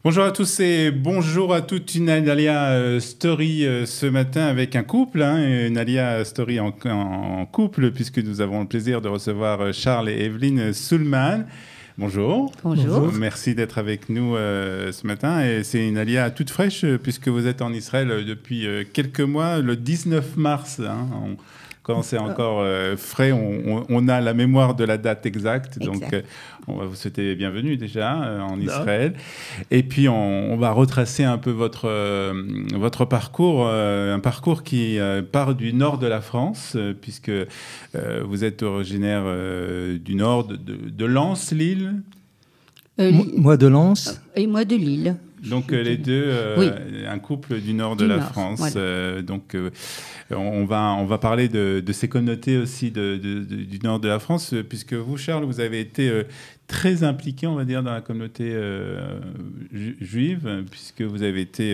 Bonjour à tous et bonjour à toutes. Une Alia Story ce matin avec un couple, une Alia Story en couple, puisque nous avons le plaisir de recevoir Charles et Evelyne Soulman. Bonjour. Bonjour. Merci d'être avec nous ce matin. Et c'est une Alia toute fraîche, puisque vous êtes en Israël depuis quelques mois, le 19 mars. Quand c'est encore frais, on a la mémoire de la date exacte. Donc, on va vous souhaiter bienvenue déjà en Israël. Et puis, on va retracer un peu votre parcours, un parcours qui part du nord de la France, puisque vous êtes originaire du nord de Lens, Lille. Moi de Lens. Et moi de Lille. Donc les deux, oui. Un couple du nord de la France. Voilà. On va parler de ces communautés aussi du nord de la France, puisque vous, Charles, vous avez été très impliqué, on va dire, dans la communauté juive, puisque vous avez été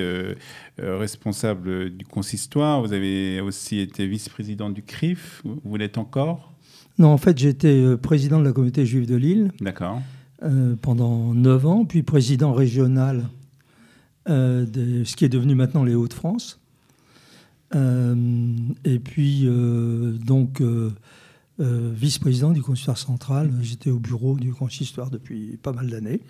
responsable du consistoire, vous avez aussi été vice-président du CRIF, vous l'êtes encore? Non, en fait, j'étais président de la communauté juive de Lille. D'accord. Pendant 9 ans, puis président régional de ce qui est devenu maintenant les Hauts-de-France. Et puis, vice-président du consistoire central. J'étais au bureau du consistoire depuis pas mal d'années.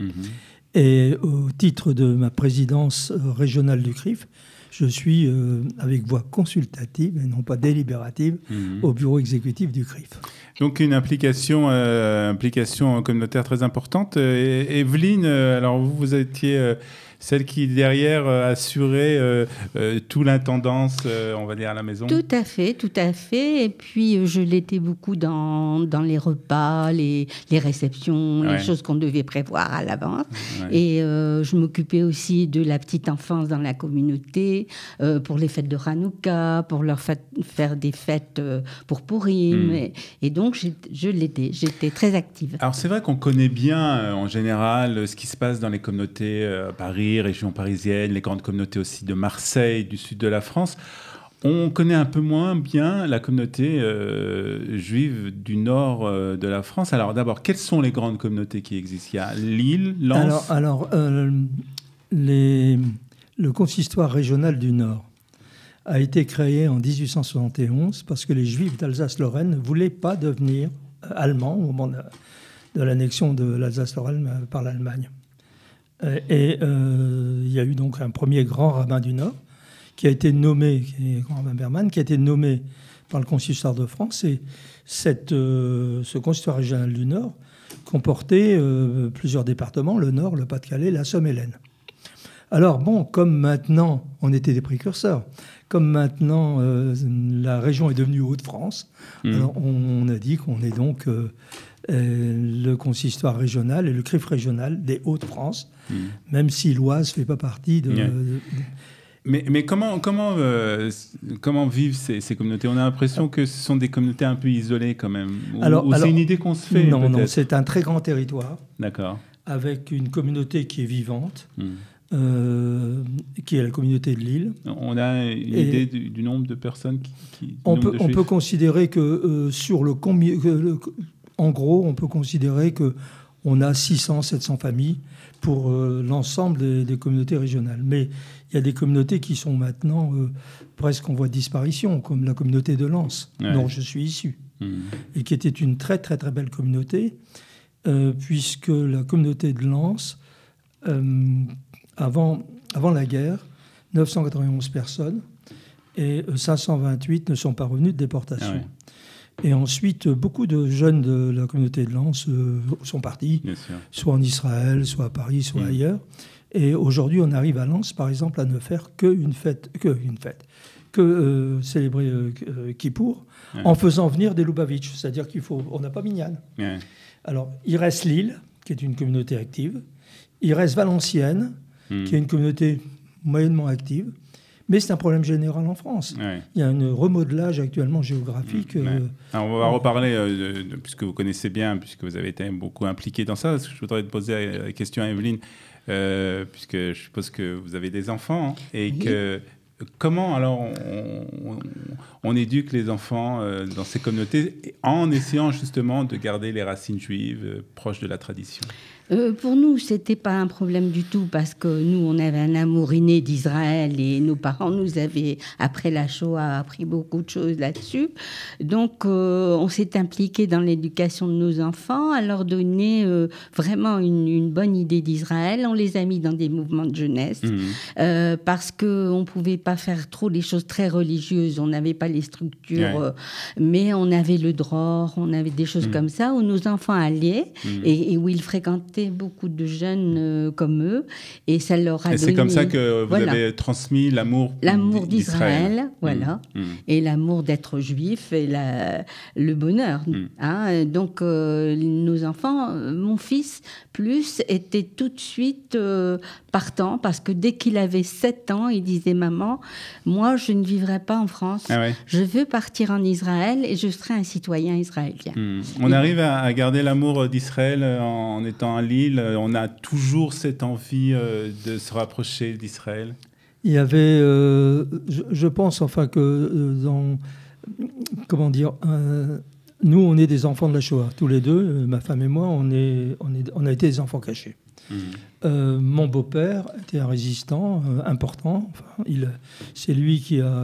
Et au titre de ma présidence régionale du CRIF, je suis avec voix consultative et non pas délibérative au bureau exécutif du CRIF. Donc une implication communautaire très importante. Evelyne, alors vous étiez celle qui derrière assurait tout l'intendance, on va dire, à la maison. Tout à fait. Et puis je l'étais beaucoup dans les repas, les réceptions, les choses qu'on devait prévoir à l'avance. Ouais. Et je m'occupais aussi de la petite enfance dans la communauté, pour les fêtes de Hanouka, pour leur faire des fêtes pour Purim. Et donc j'étais très active. Alors c'est vrai qu'on connaît bien en général ce qui se passe dans les communautés à Paris, région parisienne, les grandes communautés aussi de Marseille, du sud de la France. On connaît un peu moins bien la communauté juive du nord de la France. Alors d'abord, quelles sont les grandes communautés qui existent? Il y a Lille, Lens. Le consistoire régional du Nord a été créé en 1871 parce que les Juifs d'Alsace-Lorraine ne voulaient pas devenir allemands au moment de l'annexion de l'Alsace-Lorraine par l'Allemagne. Et il y a eu donc un premier grand rabbin du Nord qui a été nommé, grand rabbin Berman, qui a été nommé par le consistoire de France. Et ce consistoire régional du Nord comportait plusieurs départements, le Nord, le Pas-de-Calais, la Somme-et-l'Aisne. Alors bon, comme maintenant, on était des précurseurs, comme maintenant la région est devenue Hauts-de-France, alors on a dit qu'on est donc le consistoire régional et le CRIF régional des Hauts-de-France, même si l'Oise ne fait pas partie de... Mais comment vivent ces communautés? On a l'impression que ce sont des communautés un peu isolées quand même. Ou c'est une idée qu'on se fait? Non, c'est un très grand territoire. D'accord. Avec une communauté qui est vivante, qui est la communauté de Lille. On a une idée du nombre de personnes on peut considérer que en gros, on peut considérer qu'on a 600-700 familles pour l'ensemble des communautés régionales. Mais il y a des communautés qui sont maintenant presque en voie de disparition, comme la communauté de Lens, dont je suis issu, et qui était une très très très belle communauté, puisque la communauté de Lens, avant la guerre, 991 personnes, et 528 ne sont pas revenus de déportation. Et ensuite, beaucoup de jeunes de la communauté de Lens sont partis, soit en Israël, soit à Paris, soit ailleurs. Et aujourd'hui, on arrive à Lens, par exemple, à ne faire que célébrer Kippour, en faisant venir des Lubavitch. C'est-à-dire on n'a pas Minyan. Alors, il reste Lille, qui est une communauté active. Il reste Valenciennes, qui est une communauté moyennement active. Mais c'est un problème général en France. Il y a un remodelage actuellement géographique. Alors on va reparler, puisque vous connaissez bien, puisque vous avez été beaucoup impliqué dans ça. Je voudrais te poser la question à Evelyne, puisque je suppose que vous avez des enfants. Et que comment alors on éduque les enfants dans ces communautés en essayant justement de garder les racines juives proches de la tradition? Pour nous, c'était pas un problème du tout parce que nous, on avait un amour inné d'Israël et nos parents nous avaient, après la Shoah, appris beaucoup de choses là-dessus. Donc, on s'est impliqué dans l'éducation de nos enfants, à leur donner vraiment une bonne idée d'Israël. On les a mis dans des mouvements de jeunesse parce qu'on pouvait pas faire trop des choses très religieuses. On n'avait pas les structures, mais on avait le dror, on avait des choses comme ça où nos enfants allaient et où ils fréquentaient beaucoup de jeunes comme eux, et ça leur a donné... C'est comme ça que vous avez transmis l'amour d'Israël, voilà, et l'amour d'être juif, et le bonheur. Hein. Donc, nos enfants, mon fils, plus, était tout de suite partant, parce que dès qu'il avait 7 ans, il disait « Maman, moi, je ne vivrai pas en France. Je veux partir en Israël et je serai un citoyen israélien. » On arrive à garder l'amour d'Israël en étant à Lille. On a toujours cette envie de se rapprocher d'Israël. Il y avait, je pense, enfin que comment dire, nous, on est des enfants de la Shoah, tous les deux, ma femme et moi, on a été des enfants cachés. Mon beau-père était un résistant important. Enfin, c'est lui qui a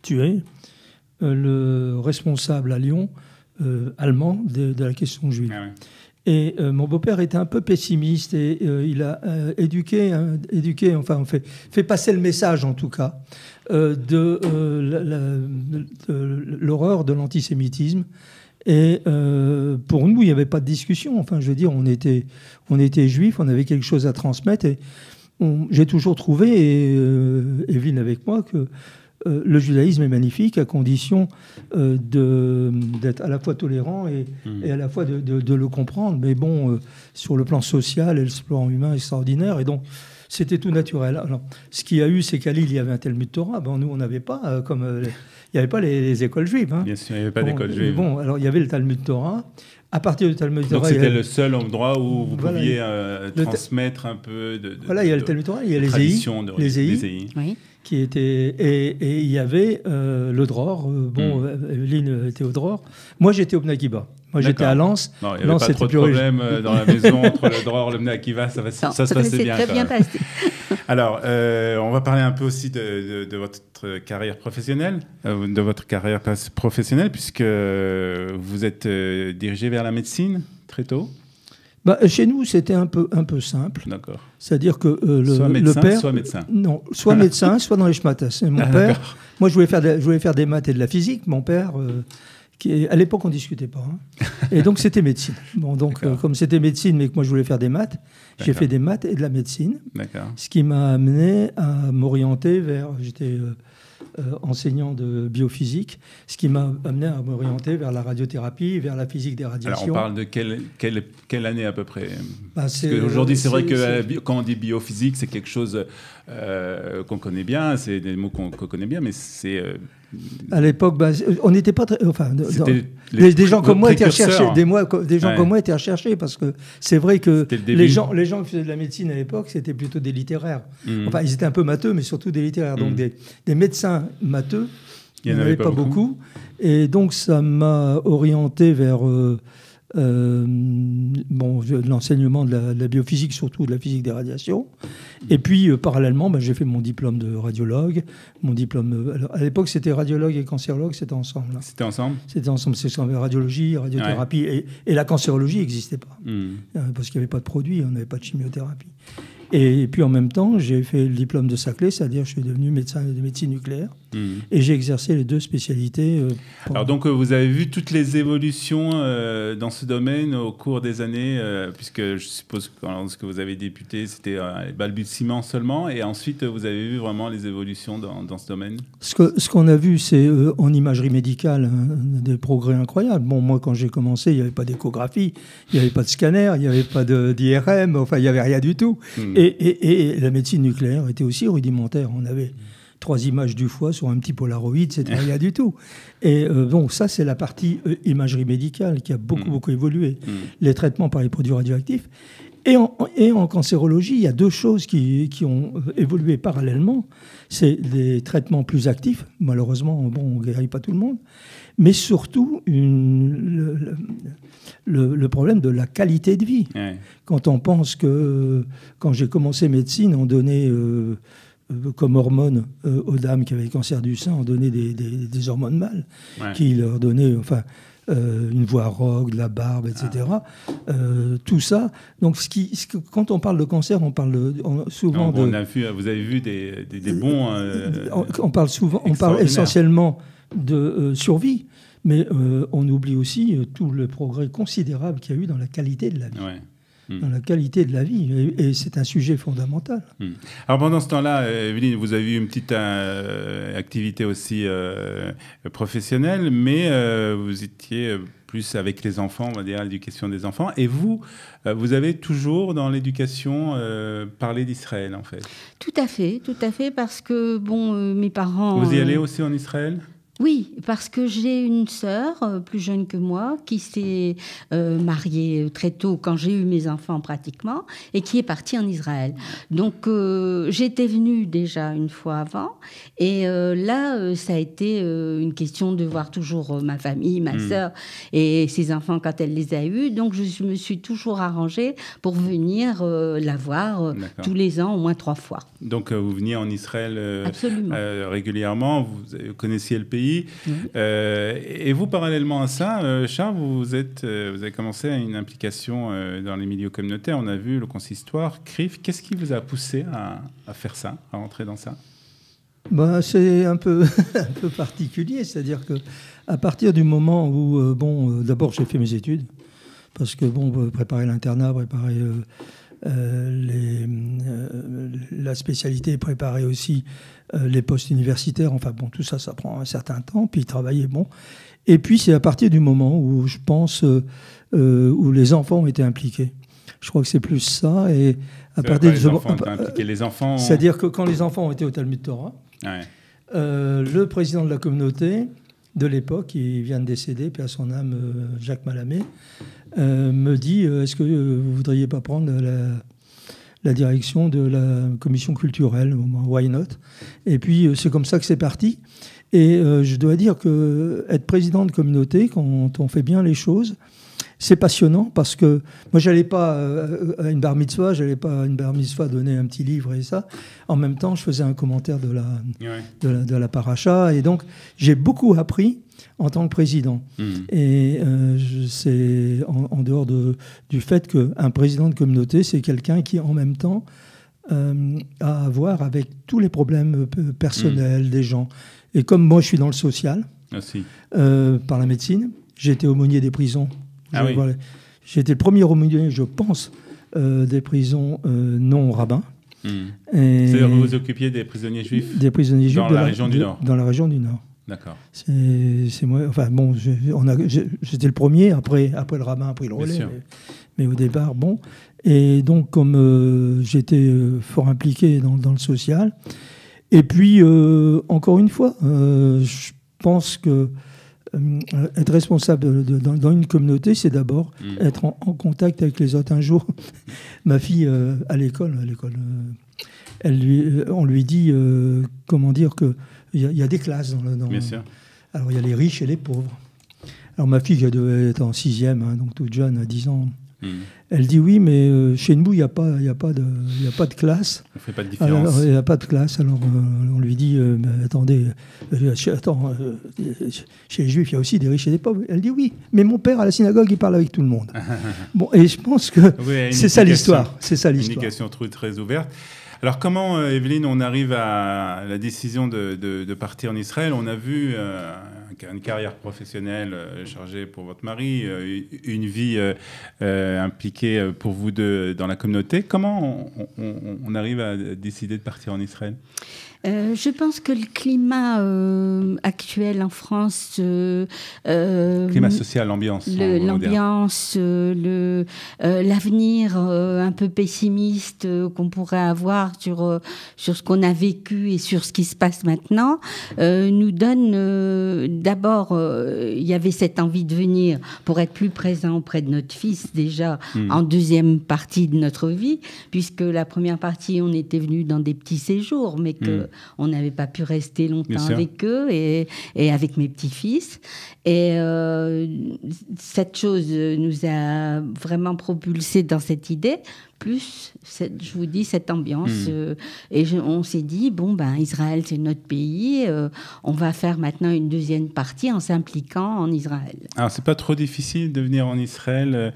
tué le responsable à Lyon allemand de la question juive. Et mon beau-père était un peu pessimiste et il a éduqué, enfin, on fait passer le message en tout cas de l'horreur de l'antisémitisme. Et pour nous, il n'y avait pas de discussion. Enfin, je veux dire, on était juifs, on avait quelque chose à transmettre. Et j'ai toujours trouvé, et Evelyne avec moi, que le judaïsme est magnifique à condition d'être à la fois tolérant et à la fois de le comprendre. Mais bon, sur le plan social et le plan humain extraordinaire. Et donc, c'était tout naturel. Alors, ce qu'il y a eu, c'est qu'à Lille, il y avait un Talmud Torah. Ben, nous, on n'avait pas, il n'y avait pas les écoles juives. Hein. Bien sûr, il n'y avait pas d'école juive. Bon, alors, il y avait le Talmud Torah. À partir du Talmud Torah... Donc, c'était le seul endroit où vous pouviez transmettre un peu de voilà, il y a le Talmud Torah, il y a les EI. Oui. Qui était, et il y avait le dror. Evelyne était au dror. Moi, j'étais au Bnei Akiva. Moi, j'étais à Lens. Non, il n'y avait pas trop de problème dans la maison entre le dror et le Bnei Akiva. Ça se passait bien. Ça s'est très bien passé. Alors, on va parler un peu aussi de votre carrière professionnelle, puisque vous êtes dirigé vers la médecine très tôt. Bah, chez nous, c'était un peu simple. D'accord. C'est-à-dire que soit médecin, le père... soit médecin. Non, soit médecin, soit dans les schmatas. Et mon père... Moi, je voulais faire des maths et de la physique. Mon père... à l'époque, on ne discutait pas. Hein. Et donc, c'était médecine. Bon, donc, comme c'était médecine, mais que moi, je voulais faire des maths, j'ai fait des maths et de la médecine. D'accord. Ce qui m'a amené à m'orienter vers... J'étais enseignant de biophysique, ce qui m'a amené à m'orienter vers la radiothérapie, vers la physique des radiations. Alors, on parle de quelle année à peu près? Parce qu'aujourd'hui, c'est vrai que quand on dit biophysique, c'est quelque chose qu'on connaît bien, c'est des mots qu'on connaît bien, mais c'est... À l'époque, on n'était pas très... Enfin, des gens comme moi étaient recherchés. Des gens comme moi étaient recherchés parce que c'est vrai que les gens qui faisaient de la médecine à l'époque, c'était plutôt des littéraires. Enfin, ils étaient un peu matheux, mais surtout des littéraires. Donc, des médecins matheux, il n'y en avait pas beaucoup. Et donc, ça m'a orienté vers... l'enseignement de la biophysique, surtout de la physique des radiations. Et puis, parallèlement, j'ai fait mon diplôme de radiologue. Alors, à l'époque, c'était radiologue et cancérologue, c'était ensemble. Là. C'était ensemble? C'était ensemble. C'était radiologie, radiothérapie. Ouais. Et la cancérologie n'existait pas. Parce qu'il n'y avait pas de produit, on n'avait pas de chimiothérapie. Et puis en même temps, j'ai fait le diplôme de Saclay, c'est-à-dire que je suis devenu médecin de médecine nucléaire. Et j'ai exercé les deux spécialités. Alors donc, vous avez vu toutes les évolutions dans ce domaine au cours des années, puisque je suppose que lorsque vous avez débuté, c'était les balbutiements seulement, et ensuite vous avez vu vraiment les évolutions dans ce domaine? Ce qu'on a vu, c'est en imagerie médicale, des progrès incroyables. Bon, moi, quand j'ai commencé, il n'y avait pas d'échographie, il n'y avait pas de scanner, il n'y avait pas d'IRM, enfin, il n'y avait rien du tout. Et la médecine nucléaire était aussi rudimentaire. On avait 3 images du foie sur un petit Polaroid, c'était rien du tout. Et donc ça, c'est la partie imagerie médicale qui a beaucoup évolué. Les traitements par les produits radioactifs. Et en cancérologie, il y a deux choses qui ont évolué parallèlement. C'est des traitements plus actifs. Malheureusement, on ne guérit pas tout le monde. Mais surtout, le problème de la qualité de vie. Ouais. Quand on pense que, quand j'ai commencé médecine, on donnait comme hormones aux dames qui avaient le cancer du sein, on donnait des hormones mâles, qui leur donnaient... une voix rauque, de la barbe, etc. Tout ça. Donc, quand on parle de cancer, on parle souvent de... Vous avez vu des bons... on parle essentiellement de survie, mais on oublie aussi tout le progrès considérable qu'il y a eu dans la qualité de la vie. Ouais. Dans la qualité de la vie, et c'est un sujet fondamental. Alors pendant ce temps-là, Evelyne, vous avez eu une petite activité aussi professionnelle, mais vous étiez plus avec les enfants, on va dire, l'éducation des enfants, et vous avez toujours dans l'éducation parlé d'Israël, en fait. Tout à fait, parce que, mes parents... Vous y allez aussi en Israël ? Oui, parce que j'ai une sœur plus jeune que moi qui s'est mariée très tôt quand j'ai eu mes enfants pratiquement et qui est partie en Israël. Donc j'étais venue déjà une fois avant et là ça a été une question de voir toujours ma famille, ma sœur et ses enfants quand elle les a eus. Donc je me suis toujours arrangée pour venir la voir tous les ans au moins 3 fois. Donc vous veniez en Israël régulièrement, vous connaissiez le pays. Et vous, parallèlement à ça, Charles, vous avez commencé une implication dans les milieux communautaires. On a vu le consistoire, CRIF. Qu'est-ce qui vous a poussé à faire ça, à entrer dans ça ? C'est un peu particulier. C'est-à-dire qu'à partir du moment où, d'abord j'ai fait mes études, parce que préparer l'internat, préparer... la spécialité, préparer aussi les postes universitaires, tout ça, ça prend un certain temps, puis travailler, Et puis c'est à partir du moment où je pense où les enfants ont été impliqués. Je crois que c'est plus ça. Et à partir les enfants ont impliqué les enfants. C'est-à-dire que quand les enfants ont été au Talmud Torah, le président de la communauté de l'époque, il vient de décéder, paix à son âme, Jacques Malamé, me dit est-ce que vous ne voudriez pas prendre la direction de la commission culturelle, why not? Et puis c'est comme ça que c'est parti. Et je dois dire qu'être président de communauté, quand on fait bien les choses, c'est passionnant parce que moi, j'allais pas à une bar mitzvah, donner un petit livre et ça. En même temps, je faisais un commentaire de la paracha. Et donc, j'ai beaucoup appris en tant que président. Et c'est en dehors du fait qu'un président de communauté, c'est quelqu'un qui, en même temps, a à voir avec tous les problèmes personnels des gens. Et comme moi, je suis dans le social, par la médecine, j'ai été aumônier des prisons. J'ai été le premier aumônier, je pense, des prisons non rabbins. C'est-à-dire que vous vous occupiez des prisonniers juifs Des prisonniers juifs dans la région du Nord. Dans la région du Nord. D'accord. C'est moi. J'étais le premier, après le rabbin a pris le relais. Mais au départ, Et donc, comme j'étais fort impliqué dans le social, et puis, encore une fois, je pense que être responsable dans une communauté, c'est d'abord être en contact avec les autres. Un jour, ma fille, à l'école, on lui dit, comment dire, qu'il y a des classes. Bien sûr. Alors, il y a les riches et les pauvres. Alors, ma fille, elle devait être en 6e, donc toute jeune, à 10 ans. Elle dit oui, mais chez nous, il n'y a pas de classe. On ne fait pas de différence. Il n'y a pas de classe. Alors, on lui dit, attendez, chez les Juifs, il y a aussi des riches et des pauvres. Elle dit oui, mais mon père, à la synagogue, il parle avec tout le monde. Et je pense que c'est ça l'histoire. Une éducation très ouverte. Alors comment, Evelyne, on arrive à la décision de partir en Israël? On a vu une carrière professionnelle chargée pour votre mari, une vie impliquée pour vous deux dans la communauté. Comment on arrive à décider de partir en Israël? Je pense que le climat actuel en France... climat social, l'ambiance. L'ambiance, l'avenir un peu pessimiste qu'on pourrait avoir sur ce qu'on a vécu et sur ce qui se passe maintenant, nous donne d'abord, il y avait cette envie de venir pour être plus présent auprès de notre fils déjà en deuxième partie de notre vie, puisque la première partie, on était venu dans des petits séjours, mais qu'on n'avait pas pu rester longtemps avec eux et avec mes petits-fils. Et cette chose nous a vraiment propulsés dans cette idée, plus, je vous dis, cette ambiance. Et on s'est dit, bon, ben, Israël, c'est notre pays, on va faire maintenant une deuxième partie en s'impliquant en Israël. Alors, c'est pas trop difficile de venir en Israël.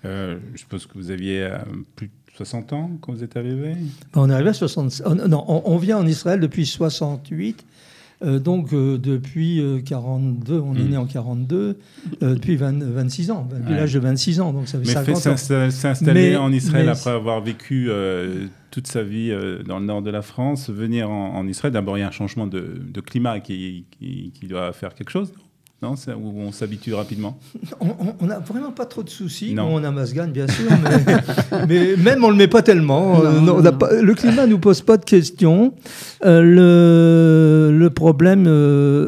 Je suppose que vous aviez plus de 60 ans quand vous êtes arrivé. On est arrivé à 60... non, on vient en Israël depuis 68. Donc, depuis 42, on est né en 42, depuis 26 ans, depuis l'âge de 26 ans, donc ça fait 50 ans. S'installer en Israël après avoir vécu toute sa vie dans le nord de la France, venir en Israël, d'abord il y a un changement de climat qui doit faire quelque chose, non, où on s'habitue rapidement. On n'a vraiment pas trop de soucis. Bon, on a Masgan, bien sûr, mais même on ne le met pas tellement. Le climat ne nous pose pas de questions. Le problème,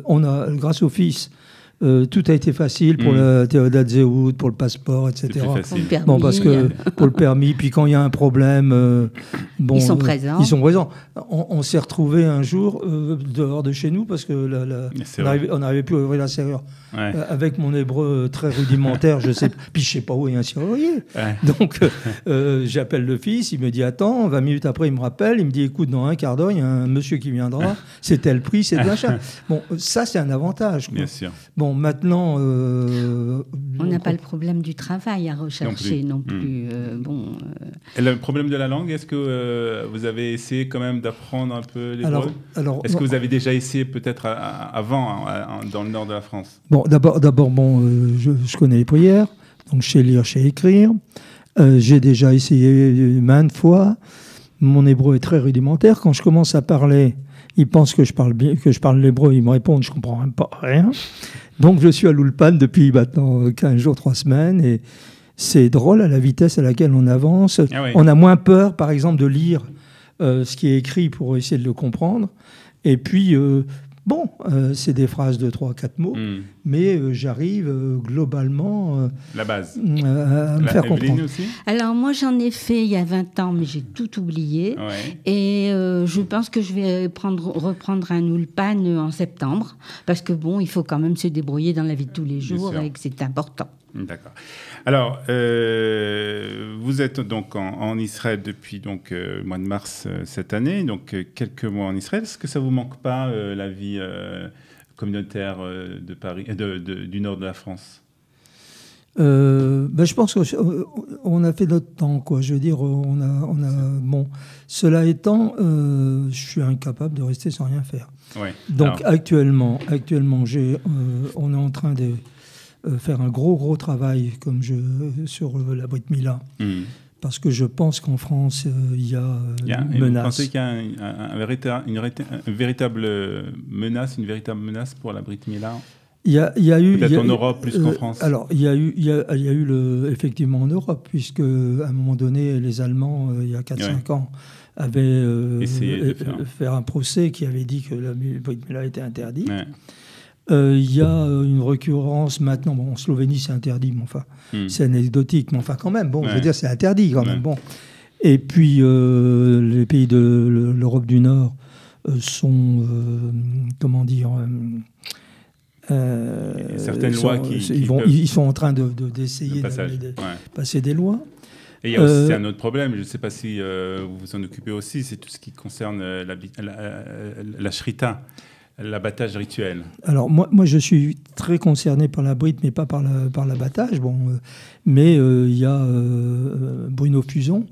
on a, grâce au fils, tout a été facile pour la Théodat Zéhoud, pour le passeport, etc. C'est plus facile. Bon, parce que pour le permis, puis quand il y a un problème, bon, ils sont présents. Ils sont présents. On s'est retrouvés un jour dehors de chez nous parce que on n'arrivait plus à ouvrir la serrure. Ouais. Avec mon hébreu très rudimentaire, je sais pas où il y a un serrurier. Ouais. Donc j'appelle le fils, il me dit attends, 20 minutes après il me rappelle, il me dit écoute, dans un quart d'heure il y a un monsieur qui viendra, c'est tel prix, c'est de l'achat. Bon, ça c'est un avantage, quoi. Bien sûr. Bon, maintenant on n'a pas le problème du travail à rechercher non plus. Et le problème de la langue, est-ce que vous avez essayé quand même d'apprendre un peu l'hébreu? Est-ce que vous avez déjà essayé peut-être avant dans le nord de la France? Bon, d'abord, je connais les prières, donc je sais lire, je sais écrire. J'ai déjà essayé maintes fois. Mon hébreu est très rudimentaire. Quand je commence à parler, ils pensent que je parle bien, que je parle l'hébreu. Ils me répondent, je comprends même pas rien. Donc je suis à l'Ulpan depuis maintenant 15 jours, 3 semaines, et c'est drôle à la vitesse à laquelle on avance. Ah oui. On a moins peur, par exemple, de lire ce qui est écrit pour essayer de le comprendre. Et puis c'est des phrases de 3-4 mots, mais j'arrive globalement la base. À me faire comprendre. Aussi. Alors moi j'en ai fait il y a 20 ans, mais j'ai tout oublié. Ouais. Et je pense que je vais reprendre un Ulpan en septembre, parce que bon, il faut quand même se débrouiller dans la vie de tous les jours et que c'est important. D'accord. Alors, vous êtes donc en Israël depuis le mois de mars cette année, donc quelques mois en Israël. Est-ce que ça vous manque pas la vie communautaire de Paris, du nord de la France? Je pense qu'on a fait notre temps, quoi. Je veux dire, on a bon. Cela étant, je suis incapable de rester sans rien faire. Ouais. Donc actuellement, on est en train de faire un gros travail sur la Brit Mila, parce que je pense qu'en France il y a une menace. Vous pensez qu'il y a une véritable menace pour la Brit Mila? Il y a eu peut-être en Europe plus qu'en France. Alors il y a eu effectivement en Europe, puisque à un moment donné les Allemands il y a 4-5 ans avaient essayé de faire un procès qui avait dit que la Brit Mila était interdite. Ouais. Il y a une récurrence maintenant. Bon, en Slovénie, c'est interdit, mais enfin, c'est anecdotique, mais enfin, quand même, bon, je veux dire, c'est interdit quand même. Bon. Et puis, les pays de l'Europe du Nord sont, comment dire, certaines lois ils sont en train d'essayer de passer des lois. Et il y a aussi un autre problème, je ne sais pas si vous vous en occupez aussi, c'est tout ce qui concerne la shrita. L'abattage rituel. Alors, moi, je suis très concerné par la brite, mais pas par l'abattage. Bon, mais il y a Bruno Fuson,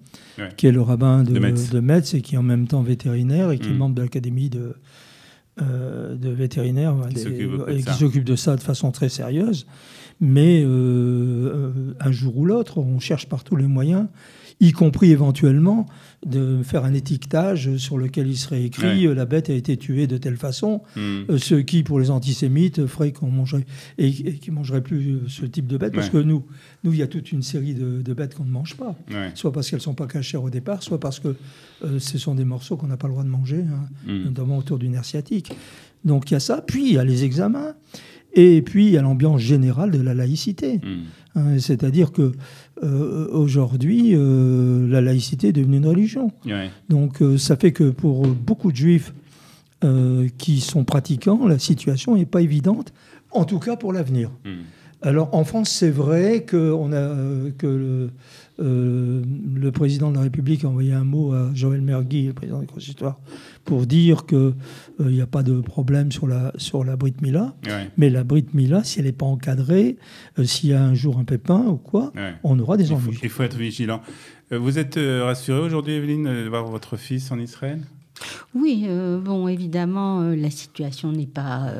qui est le rabbin de Metz et qui est en même temps vétérinaire et qui est membre de l'Académie de vétérinaires qui s'occupe de ça de façon très sérieuse. Mais un jour ou l'autre, on cherche par tous les moyens, y compris éventuellement de faire un étiquetage sur lequel il serait écrit la bête a été tuée de telle façon, ce qui pour les antisémites ferait qu'on mangerait et qui mangerait plus ce type de bête, parce que nous il y a toute une série de bêtes qu'on ne mange pas, soit parce qu'elles sont pas cachères au départ, soit parce que ce sont des morceaux qu'on n'a pas le droit de manger, notamment autour du nerf sciatique. Donc il y a ça, puis il y a les examens. Et puis, il y a l'ambiance générale de la laïcité. C'est-à-dire que aujourd'hui, la laïcité est devenue une religion. Ouais. Donc, ça fait que pour beaucoup de juifs qui sont pratiquants, la situation n'est pas évidente, en tout cas pour l'avenir. Alors, en France, c'est vrai que le président de la République a envoyé un mot à Joël Mergui, le président du Consistoire, pour dire qu'il n'y a pas de problème sur la Brit Mila. Ouais. Mais la Brit Mila, si elle n'est pas encadrée, s'il y a un jour un pépin ou quoi, on aura des ennuis. Il faut être vigilant. Vous êtes rassurée aujourd'hui, Evelyne, de voir votre fils en Israël ? Oui, bon, évidemment, la situation n'est pas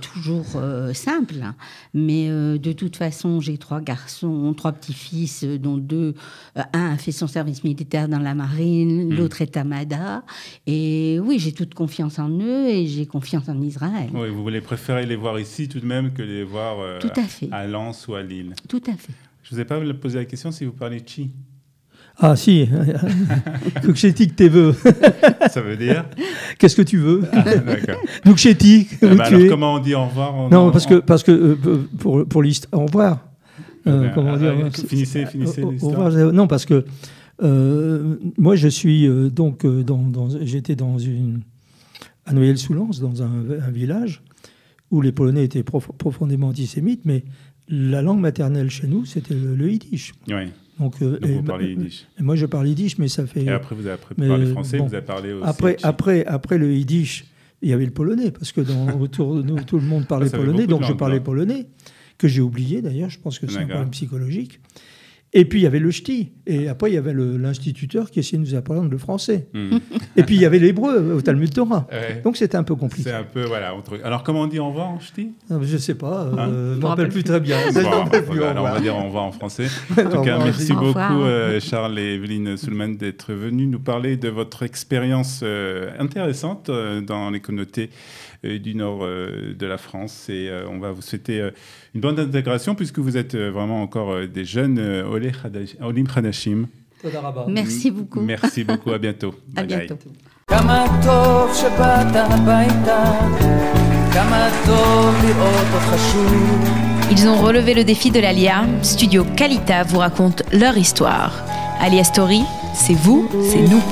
toujours simple, hein, mais de toute façon, j'ai 3 garçons, 3 petits-fils, dont 2, un a fait son service militaire dans la marine, l'autre est à Mada, et oui, j'ai toute confiance en eux et j'ai confiance en Israël. Oui, vous voulez préférer les voir ici tout de même que les voir à Lens ou à Lille. Tout à fait. Je ne vous ai pas posé la question si vous parlez tchi. Ah si, Duksheti que t'es veux. Ça veut dire qu'est-ce que tu veux? D'accord. Duksheti. Alors comment on dit au revoir? Non, parce que pour l'histoire, au revoir. Comment dire? Finissez l'histoire. Au revoir. Non, parce que moi je suis j'étais à Noyelles-sous-Lens, dans un village où les Polonais étaient profondément antisémites, mais la langue maternelle chez nous c'était le yiddish. Oui. Donc vous parlez yiddish. Et moi, je parle yiddish, mais ça fait... Et après, vous avez parlé français, vous avez parlé aussi... Après le yiddish, il y avait le polonais, parce que autour de nous, tout le monde parlait polonais, donc je parlais polonais, que j'ai oublié d'ailleurs, je pense que c'est un problème psychologique. Et puis, il y avait le ch'ti. Et après, il y avait l'instituteur qui essayait de nous apprendre le français. Et puis, il y avait l'hébreu au Talmud Torah. Ouais. Donc, c'était un peu compliqué. C'est un peu, voilà. Alors, comment on dit au revoir en ch'ti? Je ne sais pas. Je ne me rappelle plus très bien. Alors, on va dire au revoir en français. En tout cas, merci beaucoup, Charles et Evelyne Soulman, d'être venus nous parler de votre expérience intéressante dans les communautés du nord de la France. Et on va vous souhaiter une bonne intégration, puisque vous êtes vraiment encore des jeunes Olim Hadashim. Merci beaucoup. Merci beaucoup, à bientôt. À bientôt. Ils ont relevé le défi de l'Alia. Studio Kalita vous raconte leur histoire. Alia Story, c'est vous, c'est nous.